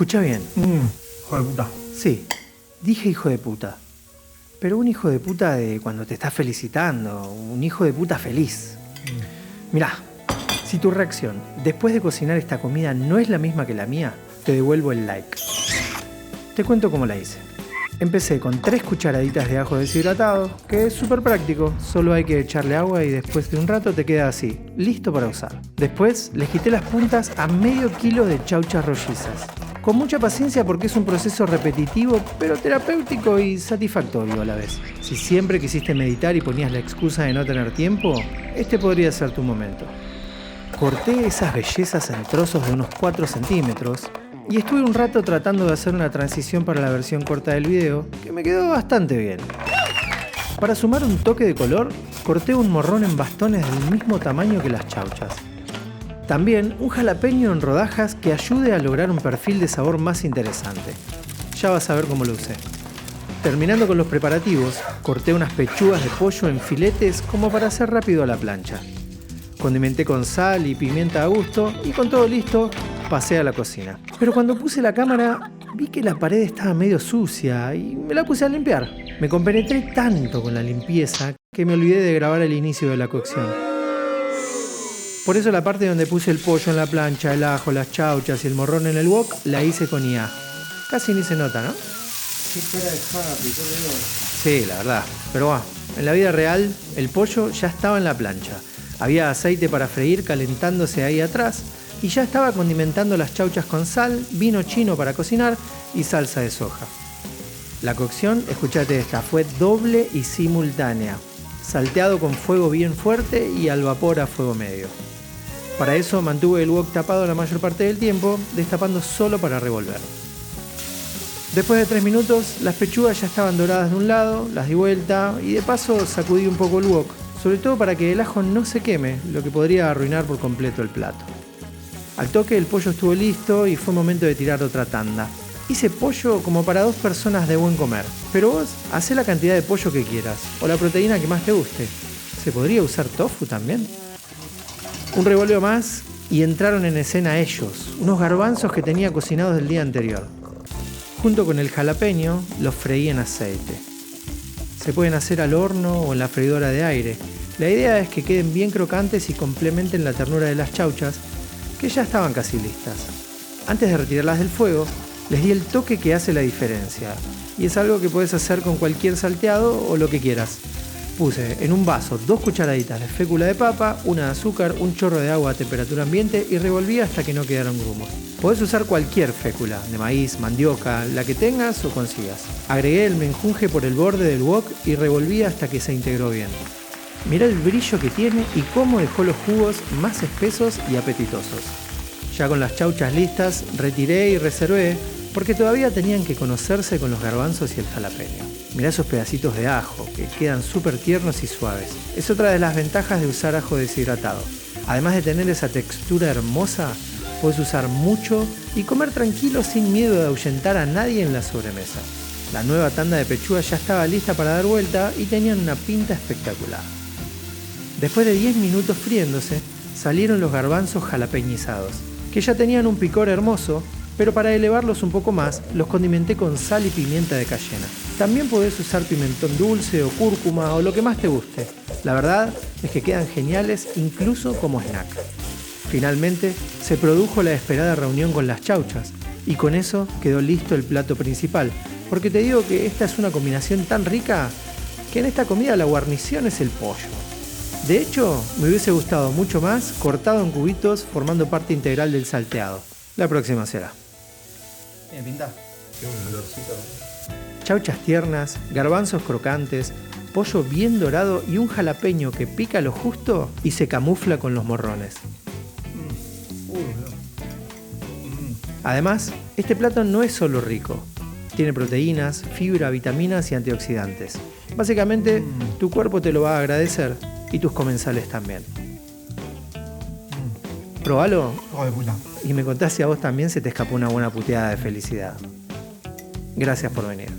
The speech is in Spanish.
Escucha bien. Hijo de puta. Sí, dije hijo de puta. Pero un hijo de puta de cuando te estás felicitando. Un hijo de puta feliz. Mirá, si tu reacción después de cocinar esta comida no es la misma que la mía, te devuelvo el like. Te cuento cómo la hice. Empecé con 3 cucharaditas de ajo deshidratado, que es súper práctico, solo hay que echarle agua y después de un rato te queda así, listo para usar. Después les quité las puntas a medio kilo de chauchas rollizas. Con mucha paciencia porque es un proceso repetitivo, pero terapéutico y satisfactorio a la vez. Si siempre quisiste meditar y ponías la excusa de no tener tiempo, este podría ser tu momento. Corté esas bellezas en trozos de unos 4 centímetros y estuve un rato tratando de hacer una transición para la versión corta del video, que me quedó bastante bien. Para sumar un toque de color, corté un morrón en bastones del mismo tamaño que las chauchas. También un jalapeño en rodajas que ayude a lograr un perfil de sabor más interesante. Ya vas a ver cómo lo usé. Terminando con los preparativos, corté unas pechugas de pollo en filetes como para hacer rápido a la plancha. Condimenté con sal y pimienta a gusto y con todo listo, pasé a la cocina. Pero cuando puse la cámara, vi que la pared estaba medio sucia y me la puse a limpiar. Me compenetré tanto con la limpieza que me olvidé de grabar el inicio de la cocción. Por eso la parte donde puse el pollo en la plancha, el ajo, las chauchas y el morrón en el wok, la hice con IA. Casi ni se nota, ¿no? Qué cara de happy, por Dios. Sí, la verdad. Pero bueno, en la vida real, el pollo ya estaba en la plancha. Había aceite para freír calentándose ahí atrás y ya estaba condimentando las chauchas con sal, vino chino para cocinar y salsa de soja. La cocción, escuchate esta, fue doble y simultánea. Salteado con fuego bien fuerte y al vapor a fuego medio. Para eso mantuve el wok tapado la mayor parte del tiempo, destapando solo para revolver. Después de 3 minutos, las pechugas ya estaban doradas de un lado, las di vuelta y de paso sacudí un poco el wok, sobre todo para que el ajo no se queme, lo que podría arruinar por completo el plato. Al toque el pollo estuvo listo y fue momento de tirar otra tanda. Hice pollo como para 2 personas de buen comer, pero vos hacé la cantidad de pollo que quieras, o la proteína que más te guste. ¿Se podría usar tofu también? Un revoleo más y entraron en escena ellos, unos garbanzos que tenía cocinados del día anterior. Junto con el jalapeño, los freí en aceite. Se pueden hacer al horno o en la freidora de aire. La idea es que queden bien crocantes y complementen la ternura de las chauchas, que ya estaban casi listas. Antes de retirarlas del fuego, les di el toque que hace la diferencia. Y es algo que puedes hacer con cualquier salteado o lo que quieras. Puse en un vaso 2 cucharaditas de fécula de papa, una de azúcar, un chorro de agua a temperatura ambiente y revolví hasta que no quedaron grumos. Podés usar cualquier fécula, de maíz, mandioca, la que tengas o consigas. Agregué el menjunje por el borde del wok y revolví hasta que se integró bien. Mirá el brillo que tiene y cómo dejó los jugos más espesos y apetitosos. Ya con las chauchas listas, retiré y reservé porque todavía tenían que conocerse con los garbanzos y el jalapeño. Mirá esos pedacitos de ajo que quedan súper tiernos y suaves. Es otra de las ventajas de usar ajo deshidratado. Además de tener esa textura hermosa, puedes usar mucho y comer tranquilo sin miedo de ahuyentar a nadie en la sobremesa. La nueva tanda de pechugas ya estaba lista para dar vuelta y tenían una pinta espectacular. Después de 10 minutos friéndose, salieron los garbanzos jalapeñizados, que ya tenían un picor hermoso, pero para elevarlos un poco más, los condimenté con sal y pimienta de cayena. También podés usar pimentón dulce o cúrcuma o lo que más te guste. La verdad es que quedan geniales incluso como snack. Finalmente, se produjo la esperada reunión con las chauchas y con eso quedó listo el plato principal, porque te digo que esta es una combinación tan rica que en esta comida la guarnición es el pollo. De hecho, me hubiese gustado mucho más cortado en cubitos formando parte integral del salteado. La próxima será. Tiene pinta. Tiene un olorcito. Chauchas tiernas, garbanzos crocantes, pollo bien dorado y un jalapeño que pica lo justo y se camufla con los morrones. Además, este plato no es solo rico. Tiene proteínas, fibra, vitaminas y antioxidantes. Básicamente, tu cuerpo te lo va a agradecer y tus comensales también. Probalo Hijo de puta. y me contás si a vos también se te escapó una buena puteada de felicidad. Gracias por venir.